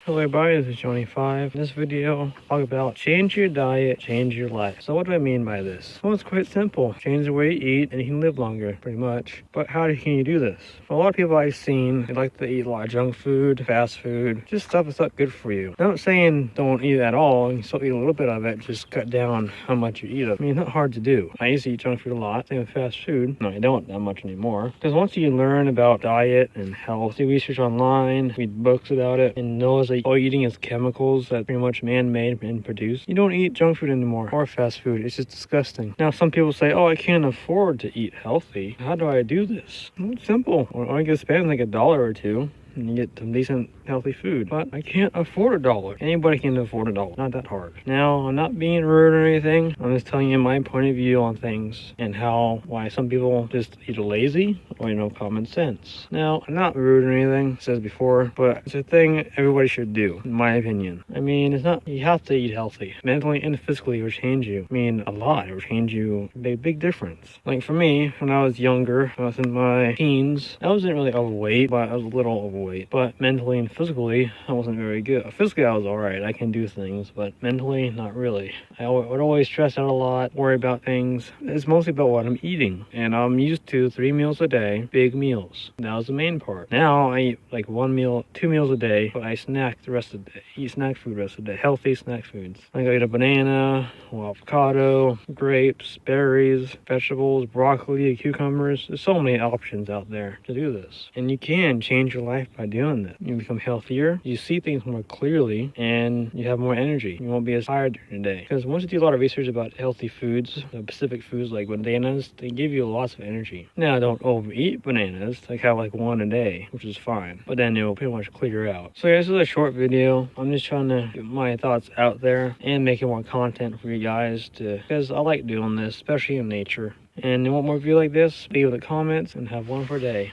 Hello everybody, this is Johnny5. In this video, I'll talk about change your diet, change your life. So what do I mean by this? Well, it's quite simple. Change the way you eat and you can live longer, pretty much. But can you do this? Well, a lot of people I've seen, they like to eat a lot of junk food, fast food, just stuff that's not good for you. I'm not saying don't eat it at all, you still eat a little bit of it, just cut down how much you eat of it. I mean, it's not hard to do. I used to eat junk food a lot, same with fast food. No, I don't that much anymore. Because once you learn about diet and health, do research online, read books about it, and knows that all you're eating is chemicals that pretty much man-made and produced. You don't eat junk food anymore or fast food. It's just disgusting. Now, some people say, oh, I can't afford to eat healthy. How do I do this? Well, it's simple. I can spend like $1 or $2 and you get some decent healthy food, but I can't afford $1. Anybody can afford $1. Not that hard. Now, I'm not being rude or anything. I'm just telling you my point of view on things and why some people just either lazy or common sense. Now, I'm not rude or anything, said before, but it's a thing everybody should do, in my opinion. I mean, it's not, you have to eat healthy. Mentally and physically, it will change you. I mean, a lot. It will change you. A big difference. Like for me, when I was younger, I was in my teens, I wasn't really overweight, but I was a little overweight. But mentally and physically, I wasn't very good. Physically, I was alright. I can do things, but mentally, not really. I would always stress out a lot, worry about things. It's mostly about what I'm eating. And I'm used to 3 meals a day, big meals. That was the main part. Now, I eat like 1 meal, 2 meals a day, but I snack the rest of the day. Eat snack food the rest of the day. Healthy snack foods. Like I eat a banana, avocado, grapes, berries, vegetables, broccoli, cucumbers. There's so many options out there to do this. And you can change your life by doing this. You become healthier, you see things more clearly, and you have more energy. You won't be as tired during the day. Because once you do a lot of research about healthy foods, specific foods like bananas, they give you lots of energy. Now, don't overeat bananas. Like have like 1 a day, which is fine. But then it will pretty much clear out. So yeah, this is a short video. I'm just trying to get my thoughts out there and making more content for you guys because I like doing this, especially in nature. And you want more video like this, leave in the comments and have one for a day.